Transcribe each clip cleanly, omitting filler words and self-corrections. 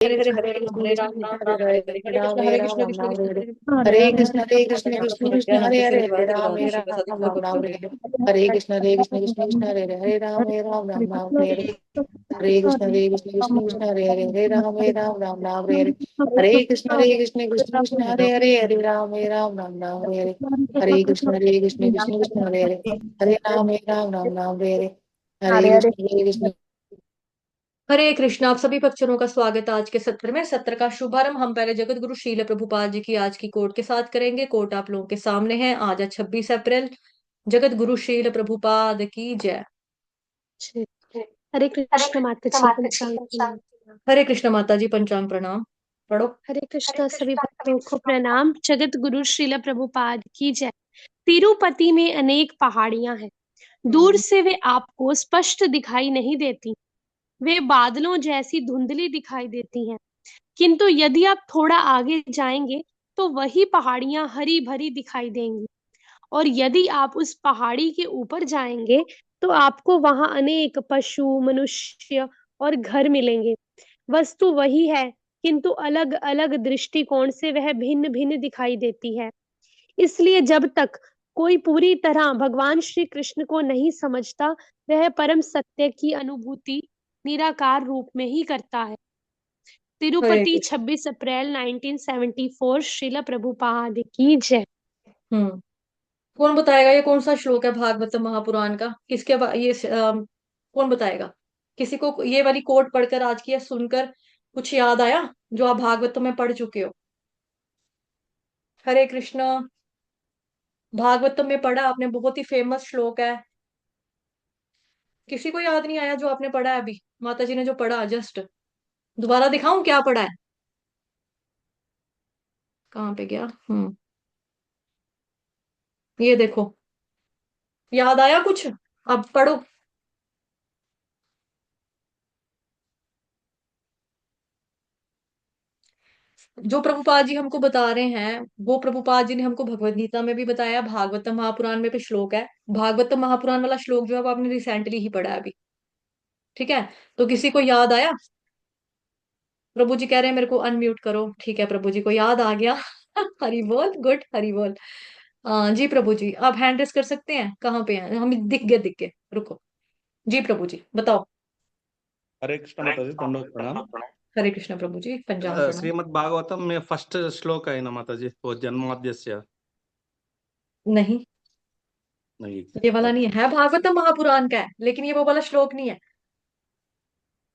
हरे कृष्ण हरे कृष्ण हरे राम कृष्ण राम कृष्ण राम हरे हरे हरे हरे हरे राम कृष्ण राम राम कृष्ण राम कृष्ण हरे कृष्ण हरे हरे कृष्ण हरे कृष्ण कृष्ण कृष्ण प्रज्ञा कृष्ण नमः हरे हरे शिवाय हरे राम त्रिगुणात्म शिव राम सद्गुरु राम राम गुरु हरे कृष्ण कृष्ण हरे हरे राम राम हरे हरे कृष्ण कृष्ण राम हरे हरे कृष्ण कृष्ण हरे हरे राम राम हरे हरे कृष्ण कृष्ण हरे हरे राम राम हरे हरे कृष्ण हरे कृष्ण। आप सभी भक्तजनों का स्वागत है आज के सत्र में। सत्र का शुभारंभ हम पहले जगत गुरु श्रील प्रभुपाद जी की आज की कोट के साथ करेंगे। कोट आप लोगों के सामने है। आज है 26 अप्रैल। जगत गुरु श्रील प्रभुपाद की जय। जी। हरे कृष्ण माता जी पंचांग प्रणाम। हरे कृष्ण माता जी पंचांग प्रणाम। पढ़ो। हरे कृष्णा सभी भक्तों को प्रणाम। जगत गुरु श्रील प्रभुपाद की जय। तिरुपति में अनेक पहाड़ियां हैं। दूर हम्म। से वे आपको स्पष्ट दिखाई नहीं देती। वे बादलों जैसी धुंधली दिखाई देती हैं। किंतु यदि आप थोड़ा आगे जाएंगे तो वही पहाड़ियां हरी भरी दिखाई देंगी। और यदि आप उस पहाड़ी के ऊपर जाएंगे तो आपको वहां अनेक पशु, मनुष्य और घर मिलेंगे। वस्तु वही है, किंतु अलग अलग दृष्टिकोण से वह भिन्न भिन्न दिखाई देती है। इसलिए जब तक कोई पूरी तरह भगवान श्री कृष्ण को नहीं समझता, वह परम सत्य की अनुभूति निराकार रूप में ही करता है। हरे तिरुपति कृष्ण। 26 अप्रैल 1974। श्रील प्रभुपाद की जय। हम्म। कौन बताएगा ये कौन सा श्लोक है भागवतम महापुराण का? कौन बताएगा? किसी को ये वाली कोट पढ़कर आज की या सुनकर कुछ याद आया जो आप भागवतम में पढ़ चुके हो? हरे कृष्ण। भागवतम में पढ़ा आपने, बहुत ही फेमस श्लोक है। किसी को याद नहीं आया जो आपने पढ़ा है अभी? माता जी ने जो पढ़ा जस्ट दोबारा दिखाऊं क्या पढ़ा है? कहाँ पे गया? ये देखो, याद आया कुछ? अब पढ़ो। जो प्रभुपाद जी हमको बता रहे हैं वो प्रभुपाद जी ने हमको भगवत गीता में भी बताया, भागवतम महापुराण में भी श्लोक है। भागवतम महापुराण वाला श्लोक जो है वो आपने रिसेंटली ही पढ़ा है अभी। ठीक है। तो किसी को याद आया? प्रभु जी कह रहे हैं मेरे को अनम्यूट करो। ठीक है, प्रभु जी को याद आ गया। हरि बोल, गुड, हरि बोल। जी प्रभु जी आप हैंड रेस कर सकते हैं। कहाँ पे हैं? हमें दिख गए, दिख गए, रुको। जी प्रभु जी बताओ। हरे कृष्ण माता जी दंडवत प्रणाम। हरे कृष्ण प्रभु जी पंचांग प्रणाम। श्रीमद् भागवतम में फर्स्ट श्लोक है ना माता जी, वो जन्माद्यस्य? नहीं, नहीं। ये वाला नहीं ओके। है, भागवतम महापुराण का है, लेकिन ये वो वाला श्लोक नहीं है।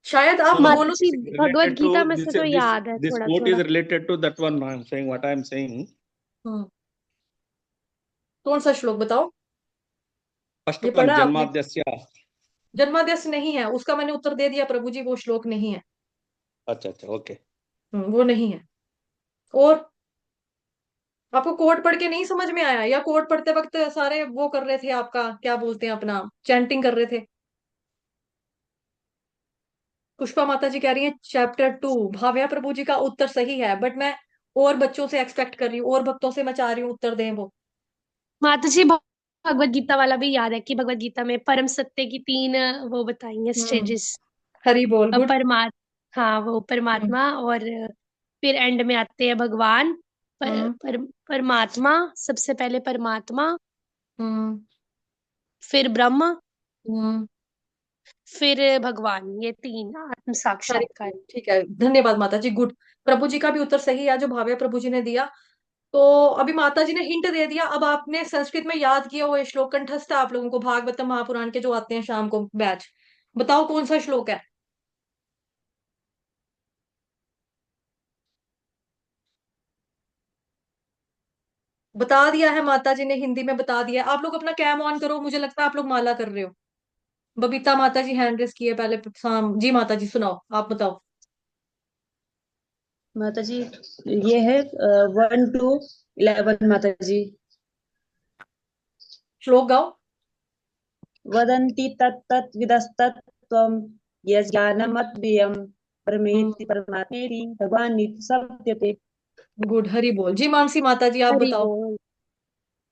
शायद आप नो नो, बोलो। माता जी भगवत related to गीता में से this तो this याद है this थोड़ा quote is थोड़ा। related to that one. I am saying what I am saying. हम्म। कौन सा श्लोक बताओ? फर्स्ट ये वन पढ़ा है आपने? जन्माद्यस्य। जन्माद्यस नहीं है, उसका मैंने उत्तर दे दिया प्रभु जी, वो श्लोक नहीं है। अच्छा अच्छा, ओके। वो नहीं है। और आपको कोड पढ़ के नहीं समझ में आया, या कोड पढ़ते वक्त सारे वो कर रहे थे, आपका क्या बोलते हैं, अपना चैंटिंग कर रहे थे? पुष्पा माता जी कह रही है चैप्टर 2। भाव्या प्रभु जी का उत्तर सही है, बट मैं और बच्चों से एक्सपेक्ट कर रही हूँ, और भक्तों से मैं चाह रही हूँ उत्तर दें वो। माता जी भगवत गीता वाला भी याद है कि भगवत गीता में परम सत्य की तीन वो बताई हैं हम्म। स्टेजेस। हरि बोल, गुड। परमात्मा, हाँ वो हम्म। परमात्मा, और फिर एंड में आते हैं भगवान। हम्म। परमात्मा, सबसे पहले परमात्मा, हम्म। फिर ब्रह्म, हम्म। फिर भगवान। ये तीन आत्म हरि साक्षात्कार। बोल, ठीक है, धन्यवाद माता जी, गुड। प्रभु जी का भी उत्तर सही है जो भाव्या प्रभु जी ने दिया। तो अभी माता जी ने हिंट दे दिया, अब आपने संस्कृत में याद किया हुआ ये श्लोक कंठस्थ है आप लोगों को, भागवतम महापुराण के जो आते हैं शाम को बैच। बताओ कौन सा श्लोक है? बता दिया है माता जी ने, हिंदी में बता दिया है। आप लोग अपना कैम ऑन करो, मुझे लगता है आप लोग माला कर रहे हो। बबीता माता जी हैंड रेस की है पहले। शाम जी माता जी सुनाओ, आप बताओ। माता जी ये है 1 to 11 माता जी। श्लोक गाओ। वदन्ति तत्तत् विदस्तत् त्वं यज्ञानमद्व्ययम् परमेति परमात्मेति भगवानिति सत्यते। गुड, हरि बोल। जी मानसी माता जी आप हरि बताओ। बोल।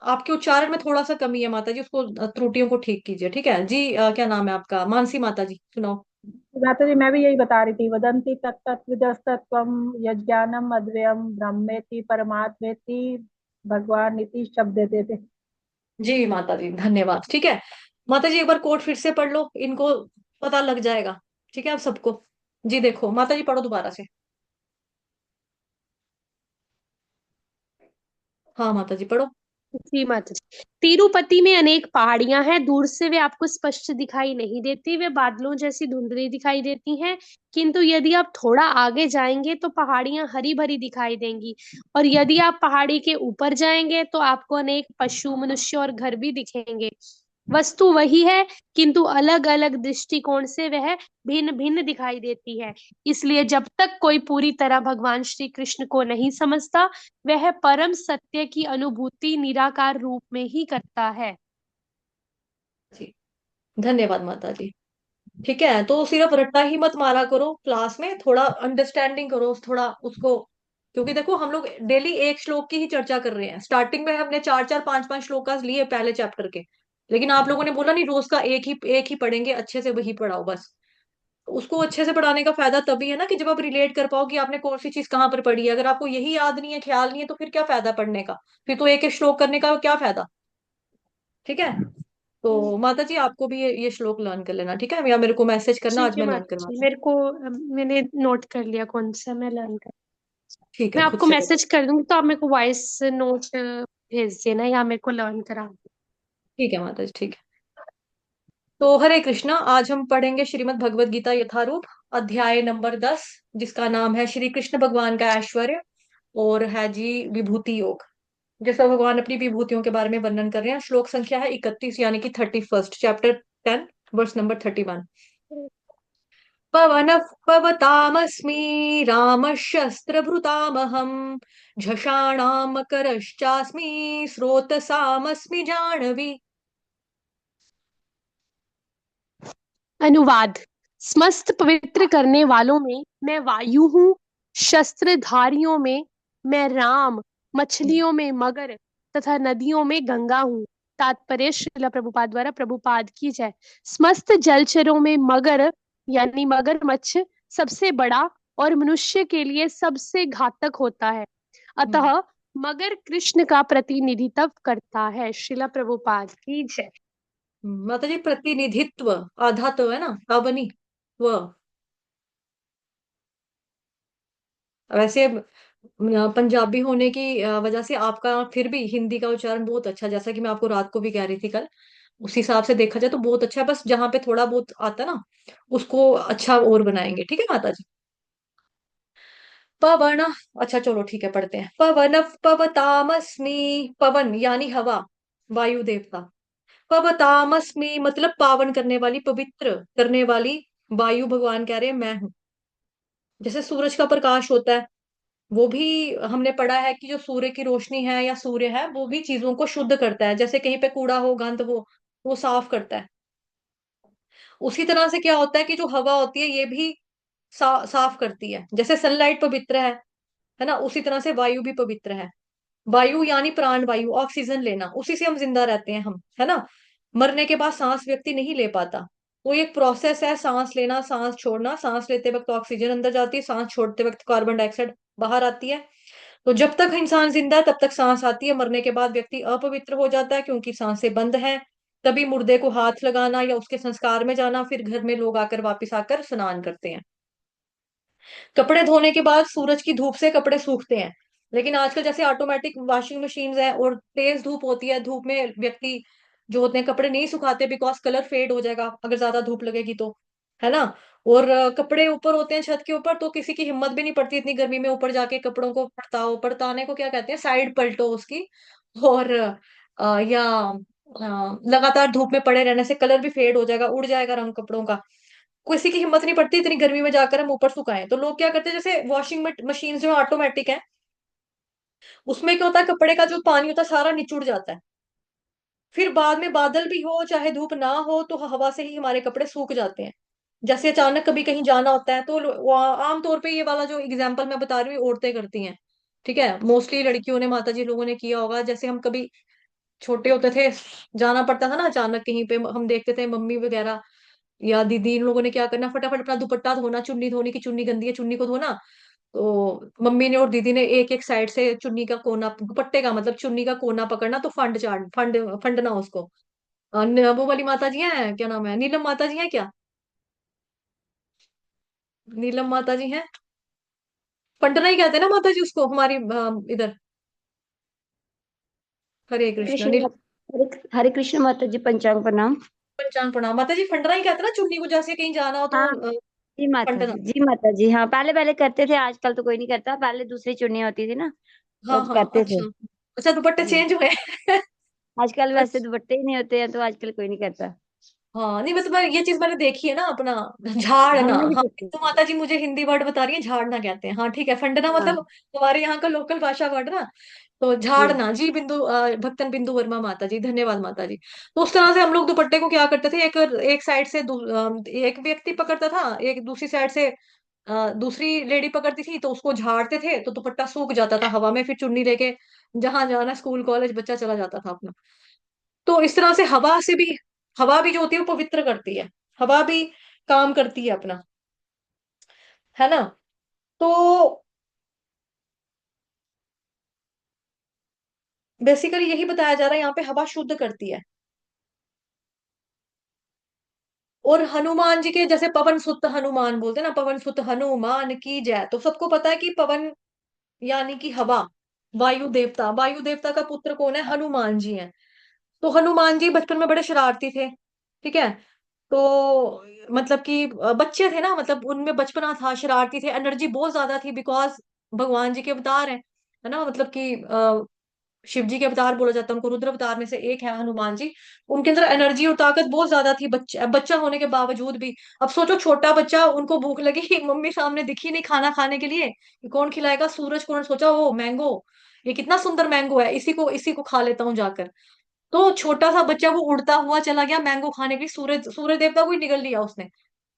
आपके उच्चारण में थोड़ा सा कमी है माता जी, उसको त्रुटियों को ठीक कीजिए। ठीक है जी। क्या नाम है आपका? मानसी माता जी सुनाओ। माता जी मैं भी यही बता रही थी, वदंती तत्तत्विदस्तत्वम यज्ञानम अद्वयम ब्रह्मेति परमात्मेति भगवान इति शब्द देते थे। जी माता जी धन्यवाद। ठीक है माता जी, एक बार कोट फिर से पढ़ लो, इनको पता लग जाएगा। ठीक है आप सबको। जी देखो माता जी पढ़ो दोबारा से। हाँ माता जी पढ़ो। जी माता जी। तिरुपति में अनेक पहाड़ियां हैं, दूर से वे आपको स्पष्ट दिखाई नहीं देती, वे बादलों जैसी धुंधली दिखाई देती हैं। किंतु यदि आप थोड़ा आगे जाएंगे तो पहाड़ियां हरी भरी दिखाई देंगी, और यदि आप पहाड़ी के ऊपर जाएंगे तो आपको अनेक पशु, मनुष्य और घर भी दिखेंगे। वस्तु वही है, किंतु अलग अलग दृष्टिकोण से वह भिन्न भिन्न दिखाई देती है। इसलिए जब तक कोई पूरी तरह भगवान श्री कृष्ण को नहीं समझता, वह परम सत्य की अनुभूति निराकार रूप में ही करता है। जी धन्यवाद माता जी। ठीक है तो सिर्फ रट्टा ही मत मारा करो क्लास में, थोड़ा अंडरस्टैंडिंग करो थोड़ा उसको। क्योंकि देखो हम लोग डेली एक श्लोक की ही चर्चा कर रहे हैं, स्टार्टिंग में हमने चार चार पांच पांच श्लोक लिए पहले चैप्टर के। लेकिन आप लोगों ने बोला नहीं रोज का एक ही पढ़ेंगे, अच्छे से वही पढ़ाओ बस। उसको अच्छे से पढ़ाने का फायदा तभी है ना कि जब आप रिलेट कर पाओ कि आपने कौन सी चीज कहाँ पर पढ़ी है। अगर आपको यही याद नहीं है, ख्याल नहीं है, तो फिर क्या फायदा पढ़ने का। फिर तो एक एक श्लोक करने का क्या फायदा। ठीक है तो माता जी आपको भी ये श्लोक लर्न कर लेना, ठीक है, या मेरे को मैसेज करना, ठीक आज है मैं लर्न माता करवा जी, दूँ। मेरे को मैंने नोट कर लिया कौन सा मैं लर्न कर। ठीक है मैं खुद आपको से करो। मैसेज कर दूंगी, तो आप मेरे को वॉइस नोट भेज देना, या मेरे को लर्न करा। ठीक है माता जी ठीक है। तो हरे कृष्णा, आज हम पढ़ेंगे श्रीमद् भगवद गीता यथारूप, अध्याय नंबर 10, जिसका नाम है श्री कृष्ण भगवान का ऐश्वर्य, और है जी विभूति योग। जैसा भगवान अपनी विभूतियों के बारे में वर्णन कर रहे हैं। श्लोक संख्या है 31, यानी कि 31, चैप्टर 10, वर्स नंबर 31। पवनः पवतामस्मि रामशस्त्रभृतामहम् झषाणां मकरश्चास्मि स्रोतसामस्मि जाह्नवी। अनुवाद। समस्त पवित्र करने वालों में मैं वायु हूँ, शस्त्रधारियों में मैं राम, मछलियों में मगर तथा नदियों में गंगा हूँ। तात्पर्य श्रीला प्रभुपाद द्वारा, प्रभुपाद की जय। समस्त जलचरों में मगर यानी मगरमच्छ सबसे बड़ा और मनुष्य के लिए सबसे घातक होता है, अतः मगर कृष्ण का प्रतिनिधित्व करता है। श्रीला प्रभुपाद की जय। माता जी प्रतिनिधित्व आधा तो है ना, अवनी व। वैसे पंजाबी होने की वजह से आपका फिर भी हिंदी का उच्चारण बहुत अच्छा, जैसा कि मैं आपको रात को भी कह रही थी कल, उस हिसाब से देखा जाए तो बहुत अच्छा है। बस जहां पे थोड़ा बहुत आता ना, उसको अच्छा और बनाएंगे। ठीक है माता जी। पवन, अच्छा चलो ठीक है पढ़ते हैं। पवन पवतामस्मि, पवन यानी हवा, वायु देवता। पवतामस्मि मतलब पावन करने वाली, पवित्र करने वाली वायु। भगवान कह रहे हैं मैं हूं। जैसे सूरज का प्रकाश होता है, वो भी हमने पढ़ा है कि जो सूर्य की रोशनी है या सूर्य है, वो भी चीजों को शुद्ध करता है। जैसे कहीं पे कूड़ा हो, गंद हो, वो साफ करता है। उसी तरह से क्या होता है कि जो हवा होती है ये भी साफ करती है। जैसे सनलाइट पवित्र है ना, उसी तरह से वायु भी पवित्र है। वायु यानी प्राण वायु, ऑक्सीजन लेना, उसी से हम जिंदा रहते हैं हम, है ना। मरने के बाद सांस व्यक्ति नहीं ले पाता। वो एक प्रोसेस है, सांस लेना सांस छोड़ना। सांस लेते वक्त ऑक्सीजन अंदर जाती है, सांस छोड़ते वक्त कार्बन डाइऑक्साइड बाहर आती है। तो जब तक इंसान जिंदा है तब तक सांस आती है, मरने के बाद व्यक्ति अपवित्र हो जाता है क्योंकि सांसें बंद हैं। तभी मुर्दे को हाथ लगाना या उसके संस्कार में जाना, फिर घर में लोग आकर वापिस आकर स्नान करते हैं। कपड़े धोने के बाद सूरज की धूप से कपड़े सूखते हैं। लेकिन आजकल जैसे ऑटोमेटिक वॉशिंग मशीन्स हैं और तेज धूप होती है, धूप में व्यक्ति जो होते हैं कपड़े नहीं सुखाते, बिकॉज कलर फेड हो जाएगा अगर ज्यादा धूप लगेगी तो, है ना। और कपड़े ऊपर होते हैं छत के ऊपर, तो किसी की हिम्मत भी नहीं पड़ती इतनी गर्मी में ऊपर जाके कपड़ों को पड़ताओ, पड़ताने को क्या कहते हैं, साइड पलटो उसकी। और या लगातार धूप में पड़े रहने से कलर भी फेड हो जाएगा, उड़ जाएगा रंग कपड़ों का। किसी की हिम्मत नहीं पड़ती इतनी गर्मी में जाकर हम ऊपर सुखाएं। तो लोग क्या करते हैं, जैसे वॉशिंग मशीन जो ऑटोमेटिक है, उसमें क्या होता है, कपड़े का जो पानी होता है सारा निचुड़ जाता है। फिर बाद में बादल भी हो चाहे धूप ना हो, तो हवा से ही हमारे कपड़े सूख जाते हैं। जैसे अचानक कभी कहीं जाना होता है तो आमतौर पे ये वाला जो एग्जाम्पल मैं बता रही हूँ औरतें करती हैं। ठीक है, मोस्टली लड़कियों ने, माता जी लोगों ने किया होगा। जैसे हम कभी छोटे होते थे, जाना पड़ता था ना अचानक कहीं पे, हम देखते थे मम्मी वगैरह या दीदी इन लोगों ने क्या करना, फटाफट अपना दुपट्टा धोना, चुन्नी धोनी की, चुन्नी गंदी है चुन्नी को धोना। तो मम्मी ने और दीदी ने एक एक साइड से चुन्नी का कोना, दुपट्टे का मतलब चुन्नी का कोना पकड़ना, तो फंडना उसको। वो वाली माता जी हैं, क्या नाम है, नीलम माता जी हैं क्या, नीलम माता जी हैं, फंडना ही कहते हैं ना माता जी उसको हमारी इधर। हरे कृष्ण कृष्ण नीलम। माता, हरे कृष्ण माता जी, पंचांग प्रणाम। पंचांग प्रणाम माता जी, फंडना ही कहते हैं ना चुन्नी को, जैसे कहीं जाना हो तो हाँ जी माता फंडना। जी, जी माता जी, हाँ पहले पहले करते थे, आजकल तो कोई नहीं करता, पहले दूसरी चुन्नी होती थी ना, हाँ तब हाँ करते थे। अच्छा। अच्छा दुपट्टे जी, चेंज हुए हैं। आजकल वैसे अच्छा। दुपट्टे ही नहीं होते हैं, तो आजकल कोई नहीं करता। हाँ नहीं मतलब ये चीज मैंने देखी है ना अपना, झाड़ना। हमने भी हाँ देखी तो है। माता जी मुझे हिंदी वर्ड बता रही है, झाड़ना कहते हैं, हाँ ठीक है, फंडना हाँ मतलब हमारे यहाँ का लोकल भाषा वर्ड ना। तो जी, झाड़ना जी, बिंदु भक्तन बिंदु वर्मा माता जी, धन्यवाद माता जी। तो उस तरह से हम लोग दुपट्टे को क्या करते थे, एक एक साइड से एक व्यक्ति पकड़ता था, एक दूसरी साइड से दूसरी लेडी पकड़ती थी, तो उसको झाड़ते थे तो दुपट्टा सूख जाता था हवा में, फिर चुन्नी लेके जहां जाना स्कूल कॉलेज बच्चा चला जाता था अपना। तो इस तरह से हवा से भी, हवा भी जो होती है वो पवित्र करती है, हवा भी काम करती है अपना, है ना। तो बेसिकली यही बताया जा रहा है यहाँ पे, हवा शुद्ध करती है। और हनुमान जी के जैसे पवन सुत हनुमान बोलते हैं ना, पवन सुत हनुमान की जय, तो सबको पता है कि पवन यानी कि हवा, वायु देवता, वायु देवता का पुत्र कौन है, हनुमान जी हैं। तो हनुमान जी बचपन में बड़े शरारती थे, ठीक है। तो मतलब कि बच्चे थे ना, मतलब उनमें बचपना था, शरारती थे, एनर्जी बहुत ज्यादा थी, बिकॉज भगवान जी के अवतार हैं, है ना, मतलब कि शिव जी के अवतार बोला जाता है उनको, रुद्र अवतार में से एक है हनुमान जी। उनके अंदर एनर्जी और ताकत बहुत ज्यादा थी, बच्चा होने के बावजूद भी। अब सोचो छोटा बच्चा, उनको भूख लगी, मम्मी सामने दिखी नहीं खाना खाने के लिए, कि कौन खिलाएगा, सूरज को, उन्होंने सोचा वो मैंगो, ये कितना सुंदर मैंगो है, इसी को खा लेता हूँ जाकर। तो छोटा सा बच्चा वो उड़ता हुआ चला गया मैंगो खाने के लिए, सूरज सूर्य देवता को ही निगल लिया उसने,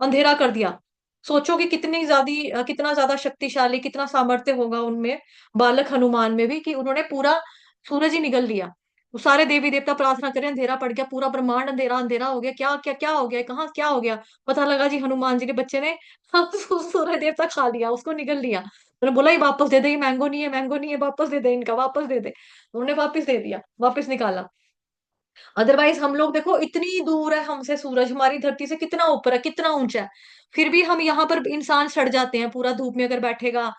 अंधेरा कर दिया। सोचो कि कितना ज्यादा शक्तिशाली, कितना सामर्थ्य होगा उनमें, बालक हनुमान में भी, कि उन्होंने पूरा सूरज ही निगल लिया। वो सारे देवी देवता प्रार्थना करें, अंधेरा पड़ गया, पूरा ब्रह्मांड अंधेरा अंधेरा हो गया, क्या क्या क्या हो गया, कहाँ क्या हो गया। पता लगा जी हनुमान जी के बच्चे ने सूर्य देवता खा लिया, उसको निगल लिया। उन्होंने बोला ये वापस दे दे, ये मैंगो नहीं है, मैंगो नहीं है, वापस दे दे इनका, वापस दे दे। उन्होंने वापस दे दिया, वापस निकाला। अदरवाइज हम लोग देखो इतनी दूर है हमसे सूरज, हमारी धरती से कितना ऊपर है, कितना ऊंचा है, फिर भी हम यहाँ पर इंसान सड़ जाते हैं, पूरा धूप में अगर बैठेगा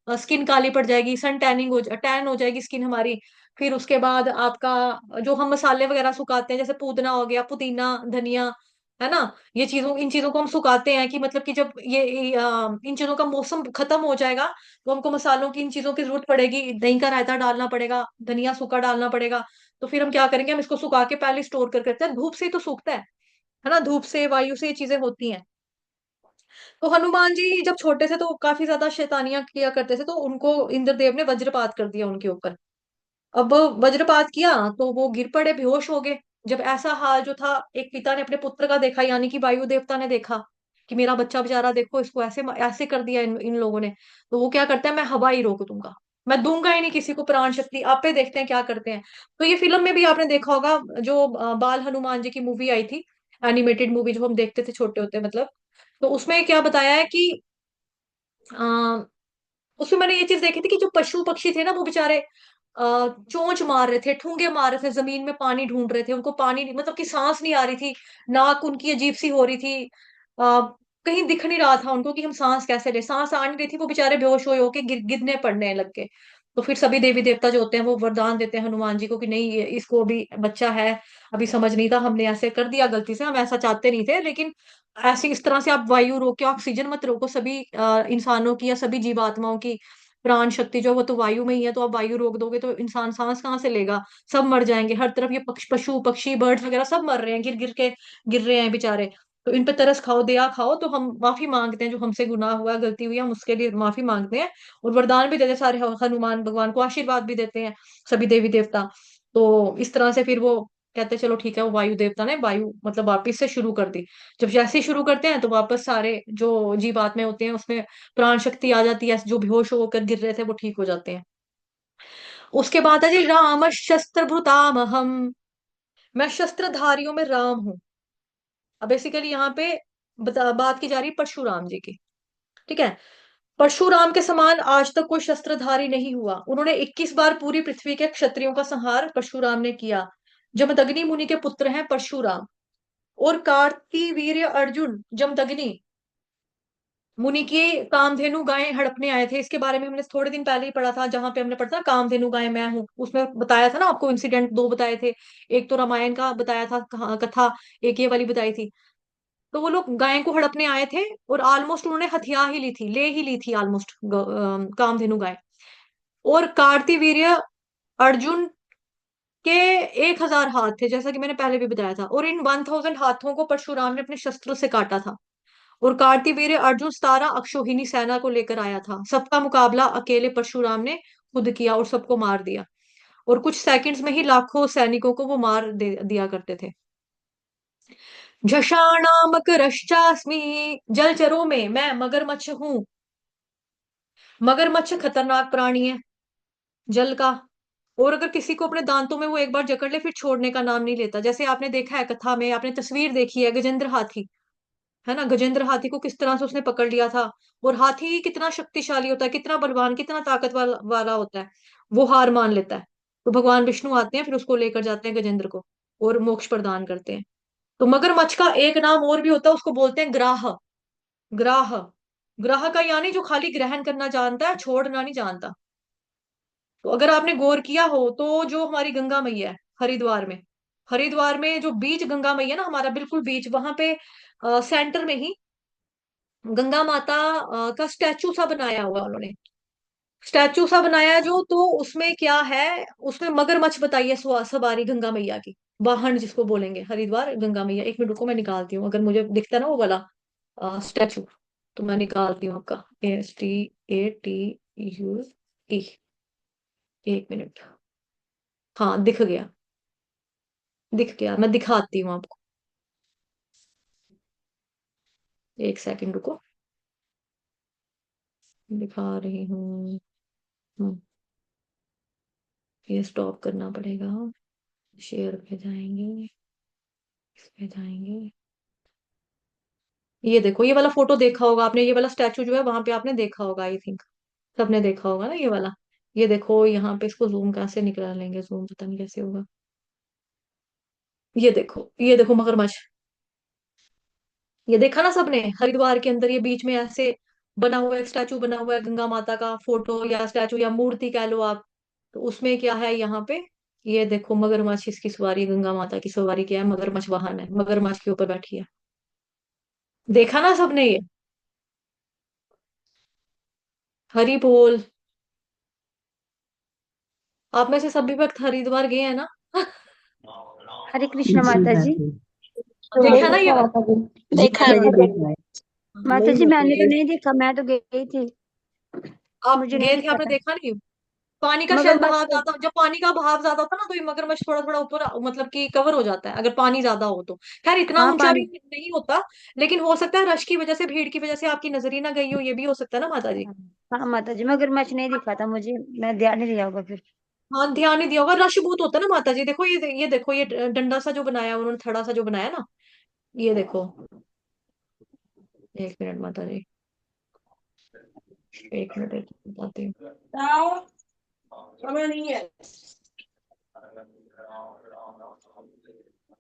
स्किन काली पड़ जाएगी, सन टैनिंग टैन हो जाएगी स्किन हमारी। फिर उसके बाद आपका जो हम मसाले वगैरह सुखाते हैं, जैसे पुदीना हो गया, पुदीना, धनिया, है ना, इन चीजों को हम सुखाते हैं कि मतलब कि जब इन चीजों का मौसम खत्म हो जाएगा, तो हमको मसालों की, इन चीजों की जरूरत पड़ेगी, दही का रायता डालना पड़ेगा, धनिया सूखा डालना पड़ेगा। तो फिर हम क्या करेंगे, हम इसको सुखा के पहले स्टोर कर करते हैं, धूप से ही तो सूखता है ना, धूप से वायु से ये चीजें होती हैं। तो हनुमान जी जब छोटे थे तो काफी ज्यादा शैतानियां किया करते थे, तो उनको इंद्रदेव ने वज्रपात कर दिया उनके ऊपर। अब वज्रपात किया तो वो गिर पड़े, बेहोश हो गए। जब ऐसा हाल जो था, एक पिता ने अपने पुत्र का देखा, यानी कि वायु देवता ने देखा कि मेरा बच्चा बेचारा, देखो इसको ऐसे ऐसे कर दिया इन लोगों ने। तो वो क्या करता है, मैं हवा ही रोक दूंगा, मैं दूंगा ही नहीं किसी को प्राण शक्ति, आप पे देखते हैं क्या करते हैं। तो ये फिल्म में भी आपने देखा होगा, जो बाल हनुमान जी की मूवी आई थी, एनिमेटेड मूवी जो हम देखते थे छोटे होते मतलब, तो उसमें क्या बताया है कि आ, उसमें मैंने ये चीज देखी थी कि जो पशु पक्षी थे ना, वो बेचारे चोंच मार रहे थे, ठूंगे मार रहे थे, जमीन में पानी ढूंढ रहे थे, उनको पानी मतलब कि सांस नहीं आ रही थी, नाक उनकी अजीब सी हो रही थी, आ, कहीं दिख नहीं रहा था उनको कि हम सांस कैसे ले, सांस आ नहीं रही थी, वो बेचारे बेहोश हुए होके गिरने पड़ने लग गए। तो फिर सभी देवी देवता जो होते हैं वो वरदान देते हैं हनुमान जी को कि नहीं, इसको अभी बच्चा है, अभी समझ नहीं था, हमने ऐसे कर दिया गलती से, हम ऐसा चाहते नहीं थे, लेकिन ऐसी इस तरह से आप वायु रोके, ऑक्सीजन मत रोको, सभी इंसानों की या सभी जीवात्माओं की प्राण शक्ति जो है वो तो वायु में ही है, तो आप वायु रोक दोगे तो इंसान सांस कहाँ से लेगा, सब मर जाएंगे, हर तरफ ये पशु पक्षी बर्ड्स वगैरह सब मर रहे हैं, गिर गिर के गिर रहे हैं बेचारे। तो इन पे तरस खाओ, दया खाओ, तो हम माफी मांगते हैं, जो हमसे गुनाह हुआ है, गलती हुई है, हम उसके लिए माफी मांगते हैं। और वरदान भी देते हैं सारे, हनुमान भगवान को आशीर्वाद भी देते हैं सभी देवी देवता। तो इस तरह से फिर वो कहते हैं चलो ठीक है, वो वायु देवता ने वायु मतलब वापिस से शुरू कर दी। जब जैसे ही शुरू करते हैं तो वापस सारे जो जीवात्मा होते हैं उसमें प्राण शक्ति आ जाती है, जो बेहोश होकर गिर रहे थे वो ठीक हो जाते हैं। उसके बाद है जी राम शस्त्र भृतामहम, मैं शस्त्रधारियों में राम हूं। अब बेसिकली यहाँ पे बात की जा रही है परशुराम जी की। ठीक है। परशुराम के समान आज तक कोई शस्त्रधारी नहीं हुआ। उन्होंने 21 बार पूरी पृथ्वी के क्षत्रियों का संहार परशुराम ने किया। जमदग्नि मुनि के पुत्र हैं परशुराम। और कार्तिवीर्य अर्जुन जमदग्नि मुनि की कामधेनु गायें हड़पने आए थे। इसके बारे में हमने थोड़े दिन पहले ही पढ़ा था, जहां पे हमने पढ़ा था कामधेनु गाय मैं हूं, उसमें बताया था ना आपको। इंसिडेंट दो बताए थे, एक तो रामायण का बताया था कथा, एक ये वाली बताई थी। तो वो लोग गाय को हड़पने आए थे और ऑलमोस्ट उन्होंने हथिया ही ली थी, ले ही ली थी ऑलमोस्ट कामधेनु गाय। और कार्तिवीर्य अर्जुन के 1,000 हाथ थे, जैसा कि मैंने पहले भी बताया था। और इन 1,000 हाथों को परशुराम ने अपने शस्त्र से काटा था। और कार्तिवीर्य अर्जुन 17 अक्षौहिणी सेना को लेकर आया था। सबका मुकाबला अकेले परशुराम ने खुद किया और सबको मार दिया। और कुछ सेकंड्स में ही लाखों सैनिकों को वो दिया करते थे। झषाणामकरश्चास्मि, जलचरों में मैं मगरमच्छ हूं। मगरमच्छ खतरनाक प्राणी है जल का। और अगर किसी को अपने दांतों में वो एक बार जकड़ ले फिर छोड़ने का नाम नहीं लेता। जैसे आपने देखा है कथा में, आपने तस्वीर देखी है गजेंद्र हाथी, है ना। गजेंद्र हाथी को किस तरह से उसने पकड़ लिया था। और हाथी कितना शक्तिशाली होता है, कितना बलवान, कितना ताकत वाला होता है। वो हार मान लेता है। तो भगवान विष्णु आते हैं, फिर उसको लेकर जाते हैं गजेंद्र को, और मोक्ष प्रदान करते हैं। तो मगरमच्छ का एक नाम और भी होता है, उसको बोलते हैं ग्राह। ग्राह, ग्राह का यानी जो खाली ग्रहण करना जानता है, छोड़ना नहीं जानता। तो अगर आपने गौर किया हो तो जो हमारी गंगा मैया है हरिद्वार में, हरिद्वार में जो बीच गंगा मैया ना, हमारा बिल्कुल बीच, वहां पे सेंटर में ही गंगा माता का स्टैचू सा बनाया हुआ उन्होंने। स्टैचू सा बनाया है जो, तो उसमें क्या है, उसमें मगरमच्छ बताई है सवारी गंगा मैया की। वाहन जिसको बोलेंगे हरिद्वार गंगा मैया। एक मिनट रुको, मैं निकालती हूँ, अगर मुझे दिखता है ना वो वाला स्टैचू, तो मैं निकालती हूँ आपका। STATUE, एक मिनट। हाँ दिख गया, दिख गया, मैं दिखाती हूँ आपको। एक सेकंड रुको, दिखा रही हूँ। हम्म, ये स्टॉप करना पड़ेगा। शेयर पे जाएंगे, इस पे जाएंगे। ये देखो, ये वाला फोटो देखा होगा आपने, ये वाला स्टैचू जो है वहां पे आपने देखा होगा, आई थिंक सबने देखा होगा ना ये वाला। ये देखो यहाँ पे, इसको जूम कहाँ से निकला लेंगे, जूम पता नहीं कैसे होगा। ये देखो, ये देखो मगरमच्छ। ये देखा ना सबने, हरिद्वार के अंदर ये बीच में ऐसे बना हुआ है, स्टैचू बना हुआ है गंगा माता का, फोटो या स्टैचू या मूर्ति कह लो आप। तो उसमें क्या है यहाँ पे, ये देखो मगरमच्छ, इसकी सवारी, गंगा माता की सवारी क्या है, मगरमच्छ वाहन है, मगरमच्छ के ऊपर बैठी है। देखा ना सबने ये। हरि बोल। आप में से सभी वक्त हरिद्वार गए हैं ना? हरे कृष्ण माता जी। देखा ना ये वाला? देखा है जी माता जी। देखा है। माता नहीं जी होता मैंने तो ये। नहीं देखा, मैं तो गई थी, आप मुझे नहीं गए थे, दिखा आपने था। देखा नहीं? पानी का शायद मगरमच्छ बहाव तो ज्यादा, जब पानी का बहाव ज्यादा होता है ना, तो ये मगरमच्छ थोड़ा थोड़ा ऊपर मतलब कि कवर हो जाता है, अगर पानी ज्यादा हो तो। खैर इतना हाँ ऊंचा भी पानी। नहीं होता। लेकिन हो सकता है रश की वजह से, भीड़ की वजह से आपकी नजर ही ना गई हो, ये भी हो सकता है ना माता जी। हाँ माता जी, मगरमच्छ नहीं दिखा था मुझे, मैं ध्यान नहीं दिया होगा फिर। हाँ ध्यान नहीं दिया होगा, रश बहुत होता है ना माता जी। देखो ये देखो, ये डंडा सा जो बनाया उन्होंने, थड़ा सा जो बनाया ना, ये देखो। एक मिनट माता जी, एक मिनट, बताती हूँ।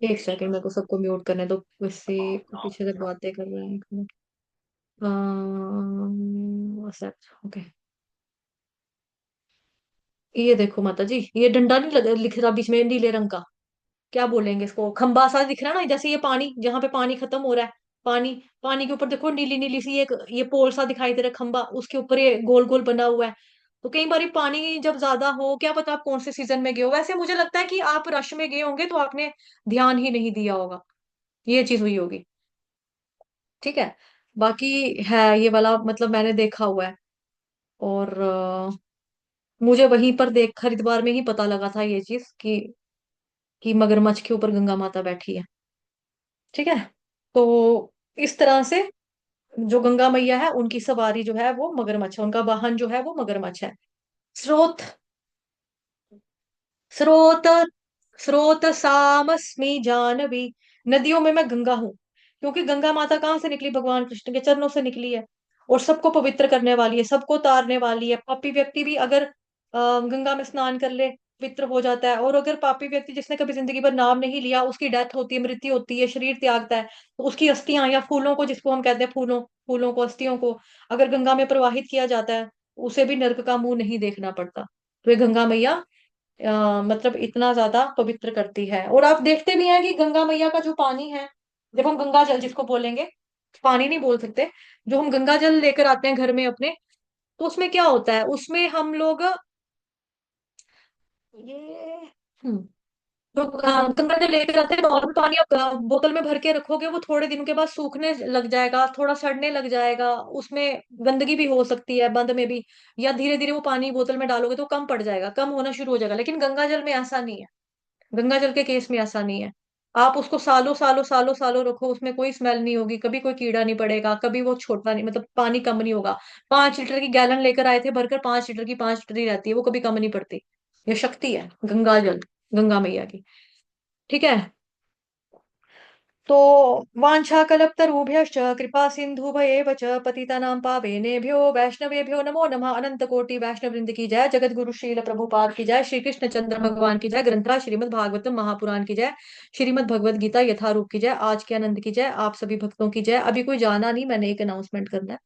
एक सेकंड, मेरे को सबको म्यूट करने दो, वैसे पीछे से बातें कर रहे हैं। एक मिनट। Accept, okay. ये देखो माता जी, ये डंडा नहीं लिख रहा बीच में नीले रंग का, क्या बोलेंगे इसको, खंबा सा दिख रहा है ना, जैसे ये पानी, जहां पे पानी खत्म हो रहा है, पानी, पानी के ऊपर देखो नीली नीली सी एक ये पोल सा दिखाई दे रहा है, खंबा, उसके ऊपर ये गोल गोल बना हुआ है। तो कई बार पानी जब ज्यादा हो, क्या पता आप कौन से सीजन में गए हो, वैसे मुझे लगता है कि आप रश में गए होंगे तो आपने ध्यान ही नहीं दिया होगा, ये चीज हुई होगी। ठीक है। बाकी है ये वाला, मतलब मैंने देखा हुआ है। और मुझे वहीं पर देख, हरिद्वार में ही पता लगा था ये चीज कि मगरमच्छ के ऊपर गंगा माता बैठी है। ठीक है। तो इस तरह से जो गंगा मैया है उनकी सवारी जो है वो मगरमच्छ है, उनका वाहन जो है वो मगरमच्छ है। स्रोत, स्रोत, स्रोत सामस्मि जानवी, नदियों में मैं गंगा हूं। क्योंकि गंगा माता कहाँ से निकली? भगवान कृष्ण के चरणों से निकली है, और सबको पवित्र करने वाली है, सबको तारने वाली है। पापी व्यक्ति भी अगर गंगा में स्नान कर ले, पवित्र हो जाता है। और अगर पापी व्यक्ति जिसने कभी जिंदगी भर नाम नहीं लिया, उसकी डेथ होती है, मृत्यु होती है, शरीर त्यागता है, तो उसकी अस्थियां या फूलों को, जिसको हम कहते हैं फूलों फूलों को, अस्थियों को अगर गंगा में प्रवाहित किया जाता है, उसे भी नर्क का मुंह नहीं देखना पड़ता। तो ये गंगा मैया मतलब इतना ज्यादा पवित्र करती है। और आप देखते भी हैं कि गंगा मैया का जो पानी है, जब हम गंगा जल जिसको बोलेंगे, पानी नहीं बोल सकते, जो हम गंगा जल लेकर आते हैं घर में अपने, तो उसमें क्या होता है? उसमें हम लोग ये तो गंगा जल लेकर आते हैं, नॉर्मल पानी आप बोतल में भर के रखोगे, वो थोड़े दिनों के बाद सूखने लग जाएगा, थोड़ा सड़ने लग जाएगा, उसमें गंदगी भी हो सकती है, बंद में भी। या धीरे धीरे वो पानी बोतल में डालोगे तो कम पड़ जाएगा, कम होना शुरू हो जाएगा। लेकिन गंगा जल में ऐसा नहीं है, गंगा जल के केस में ऐसा नहीं है। आप उसको सालों सालों सालों सालों रखो, उसमें कोई स्मेल नहीं होगी, कभी कोई कीड़ा नहीं पड़ेगा, कभी वो छोटा नहीं, मतलब पानी कम नहीं होगा। 5 लीटर की गैलन लेकर आए थे भरकर, 5 लीटर की 5 लीटर ही रहती है, वो कभी कम नहीं पड़ती। ये शक्ति है गंगा जल, गंगा मैया की। ठीक है। तो वाञ्छाकल्पतरुभ्यश्च कृपा सिन्धुभयेव च पतितानां पावनेभ्यो वैष्णवेभ्यो नमो नमः। अनंत कोटि वैष्णव वृंद की जय, जगत गुरु श्रील प्रभुपाद की जय, श्री कृष्ण चंद्र भगवान की जय, ग्रंथराज श्रीमद् भागवतम महापुराण की जय, श्रीमद् भगवद गीता यथारूप की जय, आज के आनंद की जय, आप सभी भक्तों की जय। अभी कोई जाना नहीं, मैंने एक अनाउंसमेंट करना है।